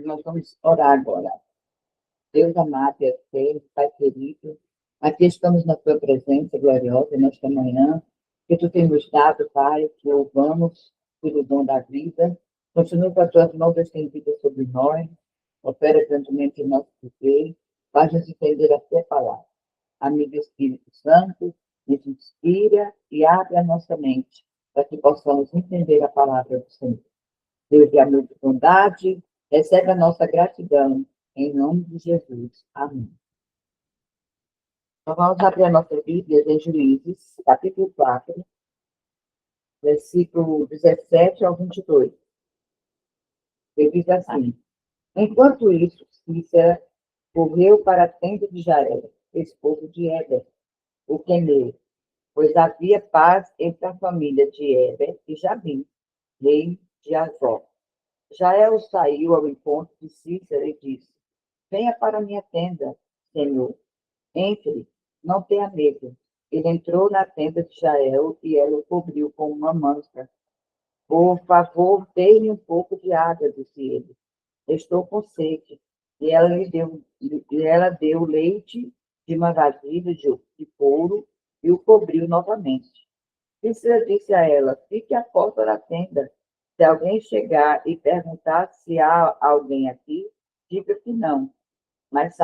Nós vamos orar agora. Deus amado e eterno, Pai querido, aqui estamos na Tua presença gloriosa nesta manhã, que Tu tem nos dado, Pai, que louvamos pelo dom da vida. Continua com as Tuas mãos estendidas sobre nós, opera grandemente em nosso viver, faz-nos entender a Tua palavra. Amigo Espírito Santo, nos inspira e abre a nossa mente, para que possamos entender a palavra do Senhor. Deus de amor e bondade, recebe a nossa gratidão, em nome de Jesus. Amém. Então, vamos abrir a nossa Bíblia em Juízes, capítulo 4, versículo 17 ao 22. Ele diz assim: Enquanto isso, Cícera correu para a tenda de Jael, esposo de Éber, o queneu, pois havia paz entre a família de Éber e Jabim, rei de Azor. Jael saiu ao encontro de Cícera e disse: Venha para a minha tenda, Senhor. Entre, não tenha medo. Ele entrou na tenda de Jael e ela o cobriu com uma manta. Por favor, dê-me um pouco de água, disse ele. Estou com sede. E ela deu leite de uma vasilha de couro e o cobriu novamente. Cícera disse a ela: Fique à porta da tenda. Se alguém chegar e perguntar se há alguém aqui, diga que não. Mas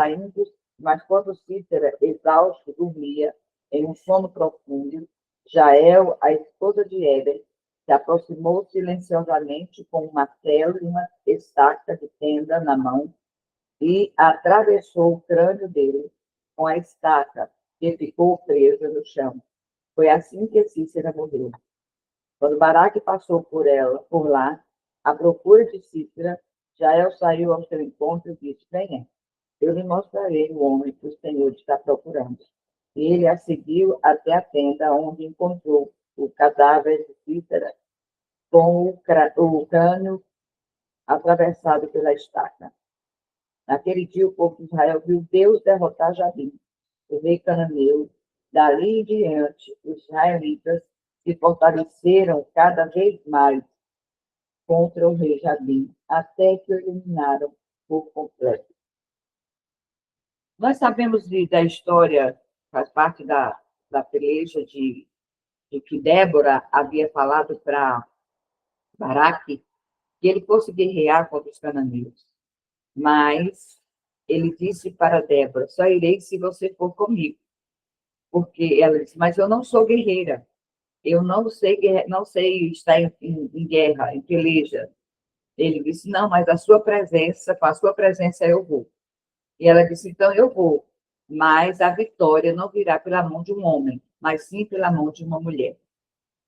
quando Cícera, exausto, dormia em um sono profundo, Jael, a esposa de Éber, se aproximou silenciosamente com um martelo e uma estaca de tenda na mão e atravessou o crânio dele com a estaca, que ficou presa no chão. Foi assim que Cícera morreu. Quando Baraque passou por lá, à procura de Cícera, Jael saiu ao seu encontro e disse: Venha, eu lhe mostrarei o homem que o Senhor está procurando. E ele a seguiu até a tenda, onde encontrou o cadáver de Cícera, com o crânio atravessado pela estaca. Naquele dia, o povo de Israel viu Deus derrotar Jabim, o rei cananeu. Dali em diante, os israelitas se fortaleceram cada vez mais contra o rei Jabim, até que o eliminaram por completo. Nós sabemos da história, faz parte da peleja de que Débora havia falado para Baraque que ele fosse guerrear contra os cananeus. Mas ele disse para Débora: Só irei se você for comigo. Porque ela disse: Mas eu não sou guerreira. Eu não sei estar em guerra, em peleja. Ele disse: Não, mas com a sua presença eu vou. E ela disse: Então eu vou, mas a vitória não virá pela mão de um homem, mas sim pela mão de uma mulher.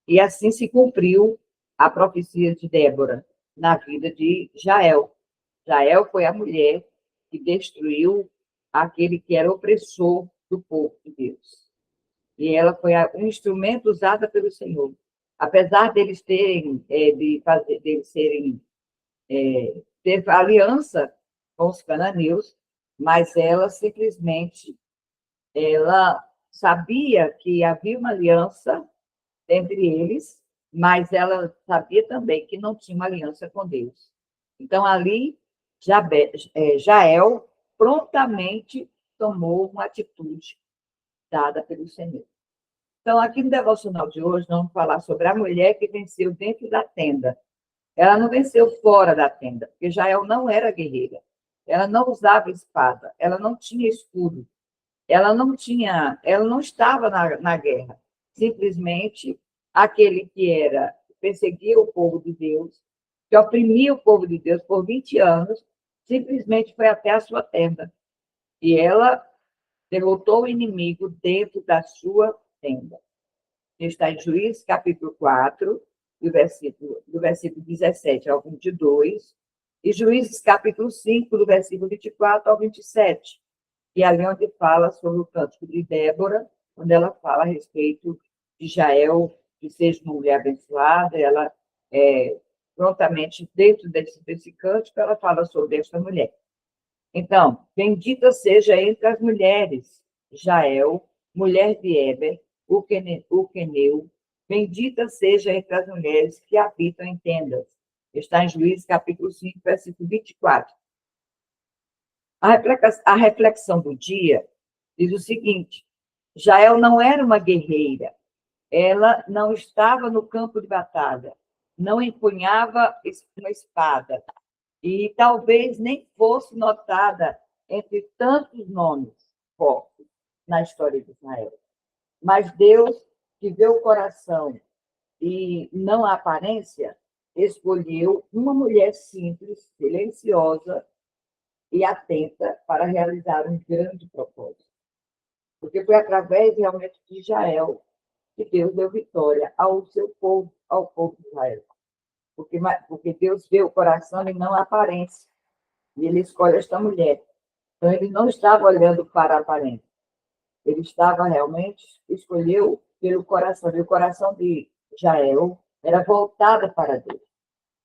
E assim se cumpriu a profecia de Débora na vida de Jael. Jael foi a mulher que destruiu aquele que era opressor do povo de Deus. E ela foi um instrumento usado pelo Senhor. Apesar deles terem, deles serem, ter aliança com os cananeus, mas ela sabia que havia uma aliança entre eles, mas ela sabia também que não tinha uma aliança com Deus. Então, ali, Jael prontamente tomou uma atitude dada pelo Senhor. Então, aqui no devocional de hoje, nós vamos falar sobre a mulher que venceu dentro da tenda. Ela não venceu fora da tenda, porque Jael não era guerreira. Ela não usava espada, ela não tinha escudo, ela não estava na guerra. Simplesmente aquele que perseguia o povo de Deus, que oprimia o povo de Deus por 20 anos, simplesmente foi até a sua tenda. E ela derrotou o inimigo dentro da sua tenda. Está em Juízes, capítulo 4, do versículo 17 ao 22, e Juízes, capítulo 5, do versículo 24 ao 27. E ali onde fala sobre o cântico de Débora, quando ela fala a respeito de Jael, de ser uma mulher abençoada, ela, prontamente, dentro desse cântico, ela fala sobre esta mulher. Então, bendita seja entre as mulheres, Jael, mulher de Éber, o queneu, bendita seja entre as mulheres que habitam em tendas. Está em Juízes, capítulo 5, versículo 24. A reflexão do dia diz o seguinte: Jael não era uma guerreira, ela não estava no campo de batalha, não empunhava uma espada, e talvez nem fosse notada entre tantos nomes fortes na história de Israel. Mas Deus, que vê o coração e não a aparência, escolheu uma mulher simples, silenciosa e atenta para realizar um grande propósito. Porque foi através realmente de Israel que Deus deu vitória ao seu povo, ao povo de Israel. Porque Deus vê o coração e não a aparência. E ele escolhe esta mulher. Então, ele não estava olhando para a aparência. Ele estava realmente, escolheu pelo coração. E o coração de Jael era voltado para Deus.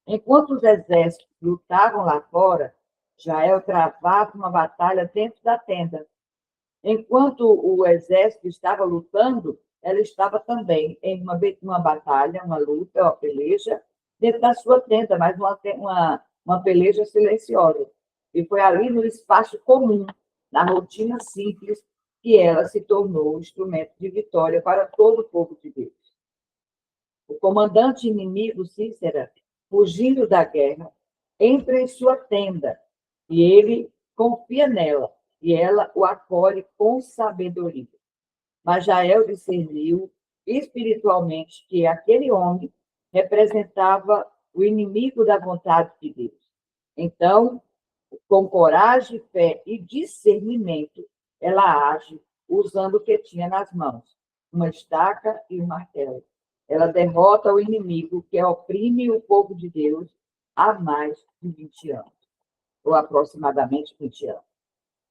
Enquanto os exércitos lutavam lá fora, Jael travava uma batalha dentro da tenda. Enquanto o exército estava lutando, ela estava também em uma batalha, uma luta, uma peleja, dentro da sua tenda, mas uma peleja silenciosa. E foi ali no espaço comum, na rotina simples, que ela se tornou instrumento de vitória para todo o povo de Deus. O comandante inimigo, Cícera, fugindo da guerra, entra em sua tenda e ele confia nela e ela o acolhe com sabedoria. Mas Jael discerniu espiritualmente que aquele homem representava o inimigo da vontade de Deus. Então, com coragem, fé e discernimento, ela age usando o que tinha nas mãos, uma estaca e um martelo. Ela derrota o inimigo que oprime o povo de Deus há mais de 20 anos, ou aproximadamente 20 anos.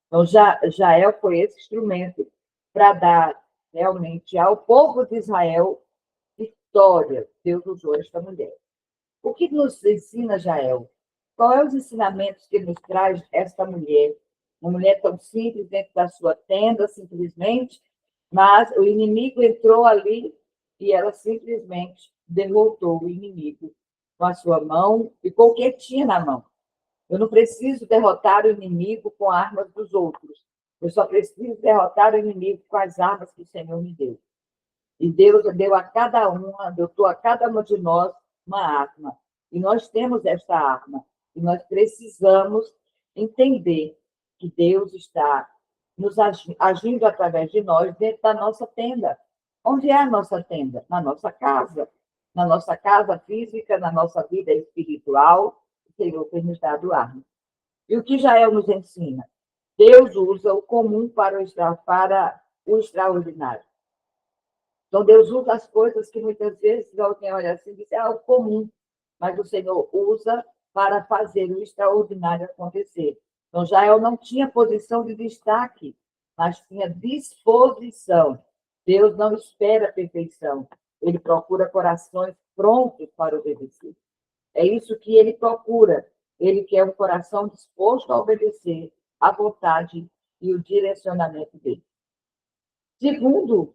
Então, Jael foi esse instrumento para dar realmente ao povo de Israel vitória. Deus usou esta mulher. O que nos ensina Jael? Qual é os ensinamentos que nos traz esta mulher? Uma mulher tão simples dentro da sua tenda, simplesmente, mas o inimigo entrou ali e ela simplesmente derrotou o inimigo com a sua mão e com o que tinha na mão. Eu não preciso derrotar o inimigo com armas dos outros. Eu só preciso derrotar o inimigo com as armas que o Senhor me deu. E Deus deu a cada uma, dotou a cada uma de nós uma arma. E nós temos esta arma. E nós precisamos entender que Deus está nos agindo através de nós dentro da nossa tenda. Onde é a nossa tenda? Na nossa casa. Na nossa casa física, na nossa vida espiritual. O Senhor tem nos dado arma. E o que Jael nos ensina? Deus usa o comum para o extraordinário. Então, Deus usa as coisas que muitas vezes alguém olha assim e diz, é o comum, mas o Senhor usa para fazer o extraordinário acontecer. Então, Jael não tinha posição de destaque, mas tinha disposição. Deus não espera a perfeição, ele procura corações prontos para obedecer. É isso que ele procura. Ele quer um coração disposto a obedecer à vontade e o direcionamento dele. Segundo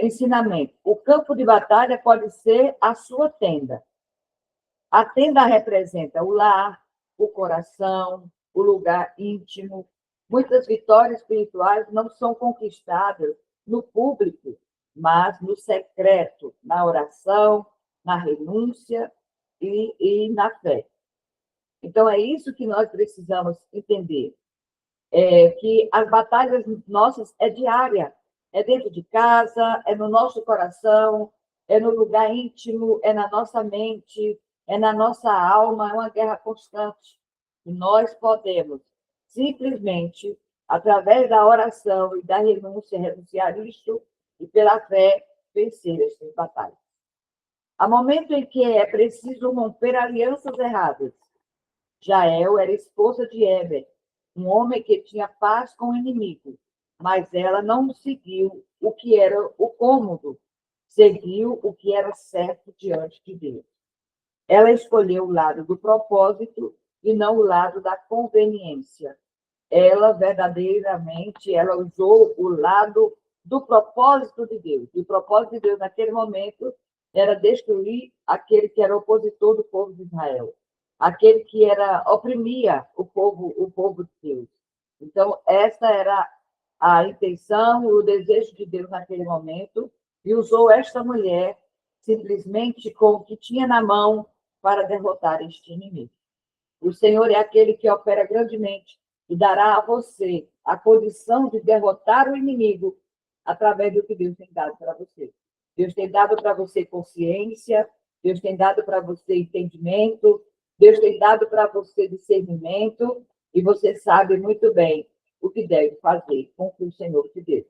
ensinamento, o campo de batalha pode ser a sua tenda. A tenda representa o lar, o coração, o lugar íntimo. Muitas vitórias espirituais não são conquistadas no público, mas no secreto, na oração, na renúncia e na fé. Então, é isso que nós precisamos entender, que as batalhas nossas é diária, é dentro de casa, é no nosso coração, é no lugar íntimo, é na nossa mente, é na nossa alma, é uma guerra constante. E nós podemos, simplesmente, através da oração e da renúncia, renunciar isto e, pela fé, vencer estas batalhas. Há momento em que é preciso romper alianças erradas. Jael era esposa de Heber, um homem que tinha paz com o inimigo, mas ela não seguiu o que era o cômodo, seguiu o que era certo diante de Deus. Ela escolheu o lado do propósito e não o lado da conveniência. Ela verdadeiramente, ela usou o lado do propósito de Deus. E o propósito de Deus naquele momento era destruir aquele que era opositor do povo de Israel, aquele que oprimia o povo de Deus. Então, essa era a intenção, o desejo de Deus naquele momento, e usou esta mulher simplesmente com o que tinha na mão para derrotar este inimigo. O Senhor é aquele que opera grandemente e dará a você a condição de derrotar o inimigo através do que Deus tem dado para você. Deus tem dado para você consciência, Deus tem dado para você entendimento, Deus tem dado para você discernimento, e você sabe muito bem o que deve fazer com o que o Senhor te deu.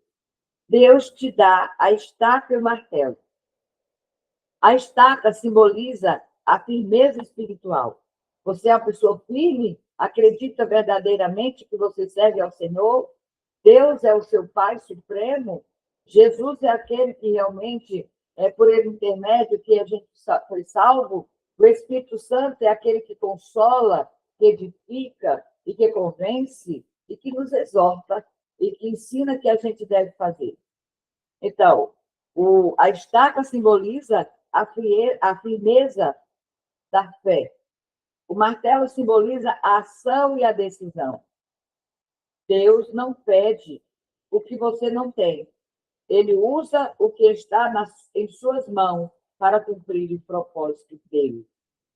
Deus te dá a estaca e o martelo. A estaca simboliza a firmeza espiritual. Você é uma pessoa firme, acredita verdadeiramente que você serve ao Senhor, Deus é o seu Pai Supremo, Jesus é aquele que realmente, por ele intermédio, que a gente foi salvo, o Espírito Santo é aquele que consola, que edifica e que convence e que nos exorta e que ensina o que a gente deve fazer. Então, a estaca simboliza a firmeza da fé. O martelo simboliza a ação e a decisão. Deus não pede o que você não tem. Ele usa o que está em suas mãos para cumprir o propósito dele.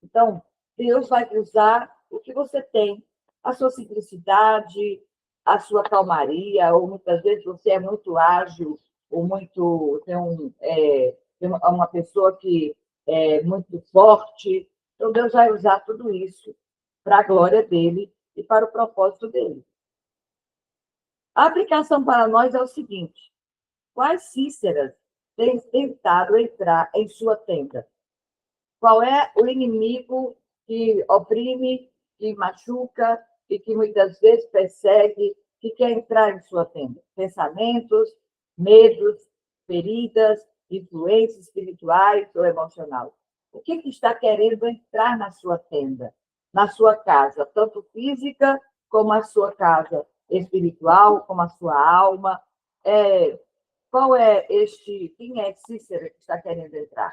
Então, Deus vai usar o que você tem, a sua simplicidade, a sua calmaria, ou muitas vezes você é muito ágil, ou muito tem uma pessoa que é muito forte. Então, Deus vai usar tudo isso para a glória dele e para o propósito dele. A aplicação para nós é o seguinte: quais Cíceras têm tentado entrar em sua tenda? Qual é o inimigo que oprime, que machuca e que muitas vezes persegue, que quer entrar em sua tenda? Pensamentos, medos, feridas, influências espirituais ou emocionais. O que está querendo entrar na sua tenda, na sua casa, tanto física como a sua casa espiritual, como a sua alma? Qual é quem é Cícera que está querendo entrar?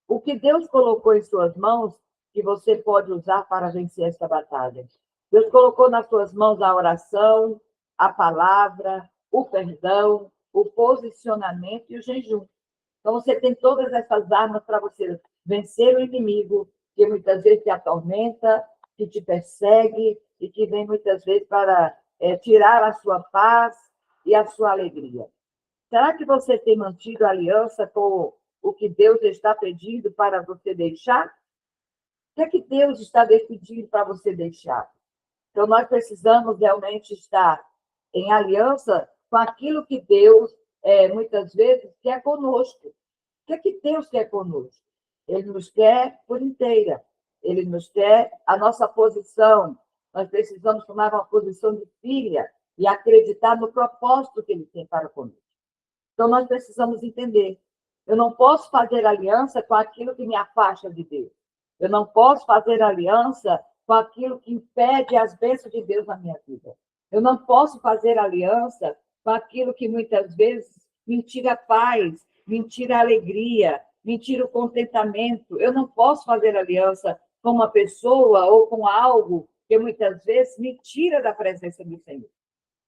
O que Deus colocou em suas mãos, que você pode usar para vencer esta batalha. Deus colocou nas suas mãos a oração, a palavra, o perdão, o posicionamento e o jejum. Então, você tem todas essas armas para você vencer o inimigo, que muitas vezes te atormenta, que te persegue e que vem muitas vezes para tirar a sua paz e a sua alegria. Será que você tem mantido aliança com o que Deus está pedindo para você deixar? O que é que Deus está decidindo para você deixar? Então, nós precisamos realmente estar em aliança com aquilo que Deus, muitas vezes, quer conosco. O que é que Deus quer conosco? Ele nos quer por inteira. Ele nos quer a nossa posição. Nós precisamos tomar uma posição de filha e acreditar no propósito que Ele tem para conosco. Então, nós precisamos entender. Eu não posso fazer aliança com aquilo que me afasta de Deus. Eu não posso fazer aliança com aquilo que impede as bênçãos de Deus na minha vida. Eu não posso fazer aliança com aquilo que muitas vezes me tira a paz, me tira a alegria, me tira o contentamento. Eu não posso fazer aliança com uma pessoa ou com algo que muitas vezes me tira da presença do Senhor.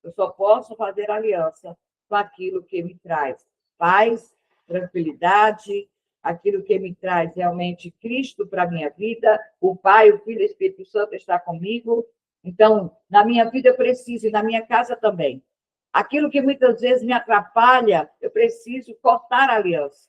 Eu só posso fazer aliança com aquilo que me traz paz, tranquilidade, aquilo que me traz realmente Cristo para a minha vida, o Pai, o Filho e o Espírito Santo está comigo. Então, na minha vida eu preciso, e na minha casa também. Aquilo que muitas vezes me atrapalha, eu preciso cortar a aliança.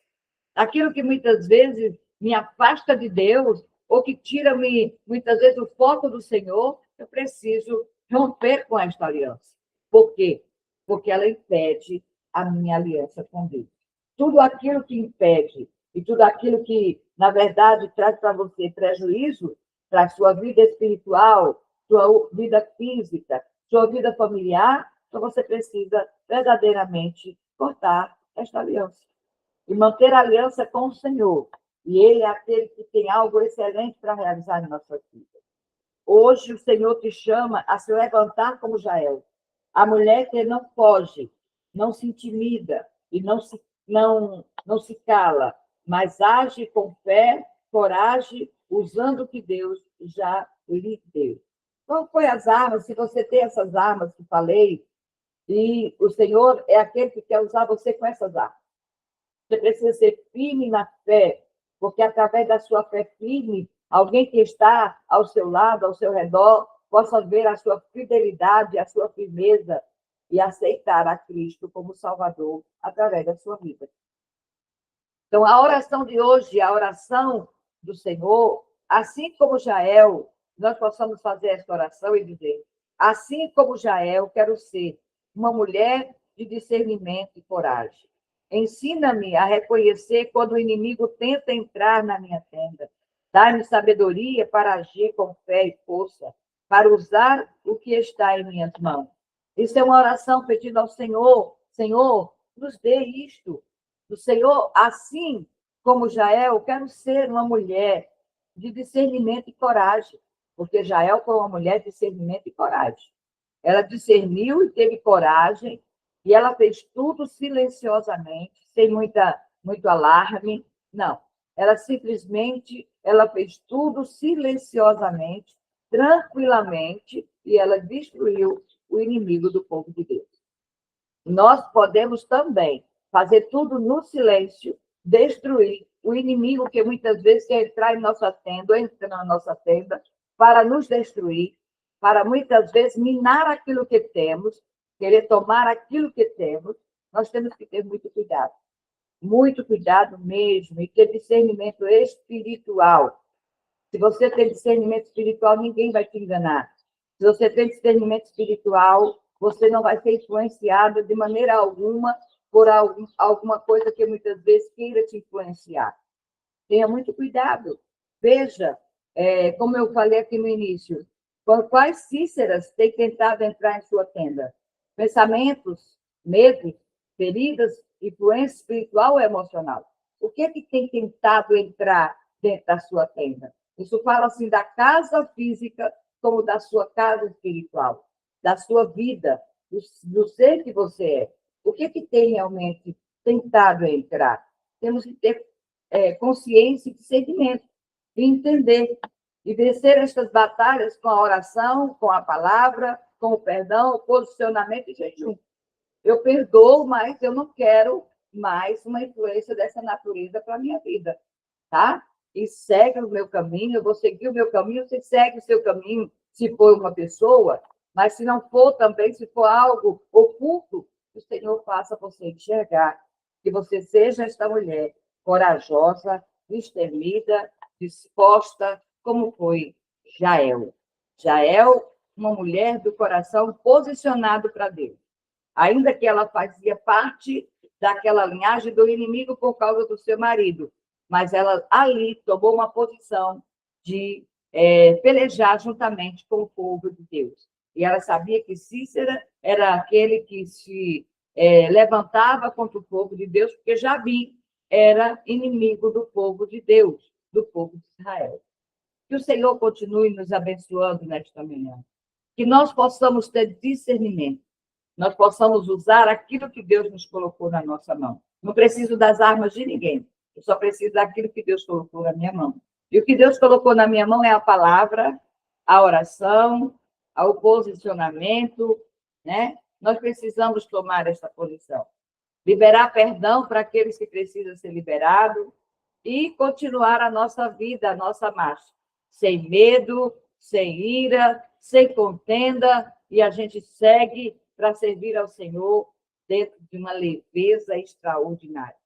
Aquilo que muitas vezes me afasta de Deus, ou que tira-me, muitas vezes, o foco do Senhor, eu preciso romper com esta aliança. Por quê? Porque ela impede a minha aliança com Deus. Tudo aquilo que impede e tudo aquilo que, na verdade, traz para você prejuízo para a sua vida espiritual, sua vida física, sua vida familiar, então você precisa verdadeiramente cortar esta aliança e manter a aliança com o Senhor. E Ele é aquele que tem algo excelente para realizar na nossa vida. Hoje o Senhor te chama a se levantar como Jael. A mulher que não foge, não se intimida e não se cala, mas age com fé, coragem, usando o que Deus já lhe deu. Qual foi as armas? Se você tem essas armas que falei, e o Senhor é aquele que quer usar você com essas armas. Você precisa ser firme na fé, porque através da sua fé firme, alguém que está ao seu lado, ao seu redor, possa ver a sua fidelidade, a sua firmeza e aceitar a Cristo como Salvador através da sua vida. Então, a oração de hoje, a oração do Senhor, assim como Jael, nós possamos fazer essa oração e dizer: assim como Jael, quero ser uma mulher de discernimento e coragem. Ensina-me a reconhecer quando o inimigo tenta entrar na minha tenda. Dá-me sabedoria para agir com fé e força, para usar o que está em minhas mãos. Isso é uma oração pedindo ao Senhor: Senhor, nos dê isto. Do Senhor, assim como Jael, quero ser uma mulher de discernimento e coragem, porque Jael foi uma mulher de discernimento e coragem. Ela discerniu e teve coragem, e ela fez tudo silenciosamente, sem muito alarme. Não, ela simplesmente ela fez tudo silenciosamente, tranquilamente, e ela destruiu o inimigo do povo de Deus. Nós podemos também fazer tudo no silêncio, destruir o inimigo que muitas vezes quer entrar em nossa tenda, ou entra na nossa tenda, para nos destruir, para muitas vezes minar aquilo que temos, querer tomar aquilo que temos. Nós temos que ter muito cuidado mesmo, e ter discernimento espiritual. Se você tem discernimento espiritual, ninguém vai te enganar. Se você tem discernimento espiritual, você não vai ser influenciado de maneira alguma por alguma coisa que muitas vezes queira te influenciar. Tenha muito cuidado. Veja, como eu falei aqui no início, quais cíceras têm tentado entrar em sua tenda? Pensamentos, medos, feridas, influência espiritual ou emocional? O que é que tem tentado entrar dentro da sua tenda? Isso fala assim da casa física como da sua casa espiritual, da sua vida, do ser que você é. O que é que tem realmente tentado entrar? Temos que ter consciência e discernimento, e entender, e vencer estas batalhas com a oração, com a palavra, com o perdão, o posicionamento e jejum. Eu perdoo, mas eu não quero mais uma influência dessa natureza para a minha vida, tá? E segue o meu caminho, eu vou seguir o meu caminho, você segue o seu caminho, se for uma pessoa, mas se não for também, se for algo oculto, o Senhor faça você enxergar, que você seja esta mulher corajosa, destemida, disposta, como foi Jael. Jael, uma mulher do coração posicionado para Deus. Ainda que ela fazia parte daquela linhagem do inimigo por causa do seu marido, mas ela ali tomou uma posição de pelejar juntamente com o povo de Deus. E ela sabia que Cícera era aquele que se levantava contra o povo de Deus, porque Jabim era inimigo do povo de Deus, do povo de Israel. Que o Senhor continue nos abençoando nesta manhã. Que nós possamos ter discernimento, nós possamos usar aquilo que Deus nos colocou na nossa mão. Não preciso das armas de ninguém, eu só preciso daquilo que Deus colocou na minha mão. E o que Deus colocou na minha mão é a palavra, a oração, o posicionamento, né? Nós precisamos tomar essa posição. Liberar perdão para aqueles que precisam ser liberados e continuar a nossa vida, a nossa marcha, sem medo, sem ira, sem contenda, e a gente segue para servir ao Senhor dentro de uma leveza extraordinária.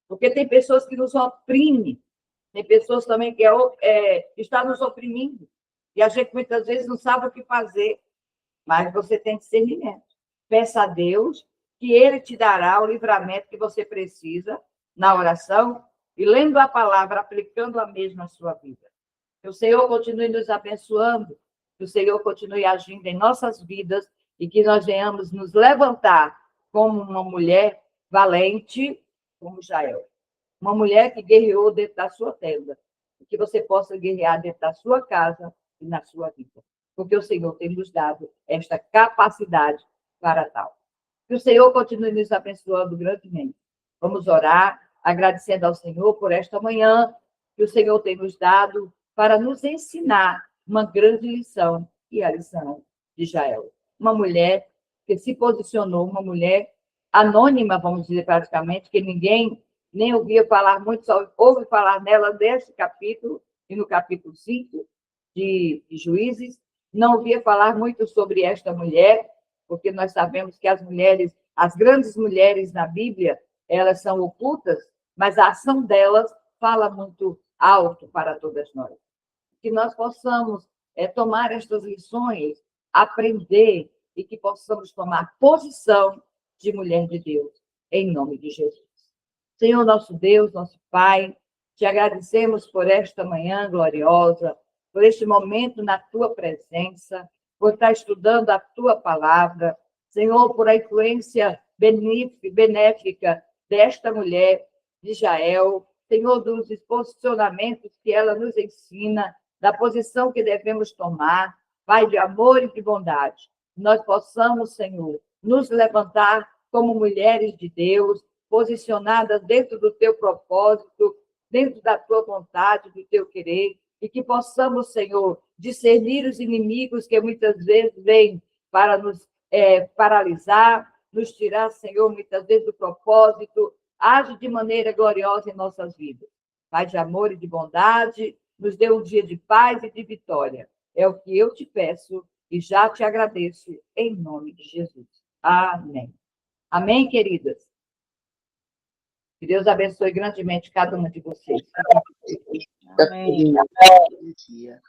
Porque tem pessoas que nos oprimem, tem pessoas também que estão nos oprimindo, e a gente muitas vezes não sabe o que fazer, mas você tem discernimento. Peça a Deus que Ele te dará o livramento que você precisa na oração e lendo a palavra, aplicando a mesma à sua vida. Que o Senhor continue nos abençoando, que o Senhor continue agindo em nossas vidas e que nós venhamos nos levantar como uma mulher valente, como Jael. Uma mulher que guerreou dentro da sua tenda. E que você possa guerrear dentro da sua casa e na sua vida. Porque o Senhor tem nos dado esta capacidade para tal. Que o Senhor continue nos abençoando grandemente. Vamos orar, agradecendo ao Senhor por esta manhã que o Senhor tem nos dado para nos ensinar uma grande lição aqui a lição de Jael. Uma mulher que se posicionou, uma mulher anônima, vamos dizer praticamente, que ninguém nem ouvia falar muito, só ouve falar nela desse capítulo, e no capítulo 5 de Juízes, não ouvia falar muito sobre esta mulher, porque nós sabemos que as mulheres, as grandes mulheres na Bíblia, elas são ocultas, mas a ação delas fala muito alto para todas nós. Que nós possamos tomar estas lições, aprender e que possamos tomar posição de mulher de Deus, em nome de Jesus. Senhor, nosso Deus, nosso Pai, te agradecemos por esta manhã gloriosa, por este momento na tua presença, por estar estudando a tua palavra, Senhor, por a influência benéfica desta mulher de Jael, Senhor, dos posicionamentos que ela nos ensina, da posição que devemos tomar, Pai de amor e de bondade. Nós possamos, Senhor, nos levantar como mulheres de Deus, posicionadas dentro do teu propósito, dentro da tua vontade, do teu querer, e que possamos, Senhor, discernir os inimigos que muitas vezes vêm para nos paralisar, nos tirar, Senhor, muitas vezes do propósito. Age de maneira gloriosa em nossas vidas. Pai de amor e de bondade, nos dê um dia de paz e de vitória. É o que eu te peço e já te agradeço em nome de Jesus. Amém. Amém, queridas? Que Deus abençoe grandemente cada uma de vocês. Amém. Bom dia.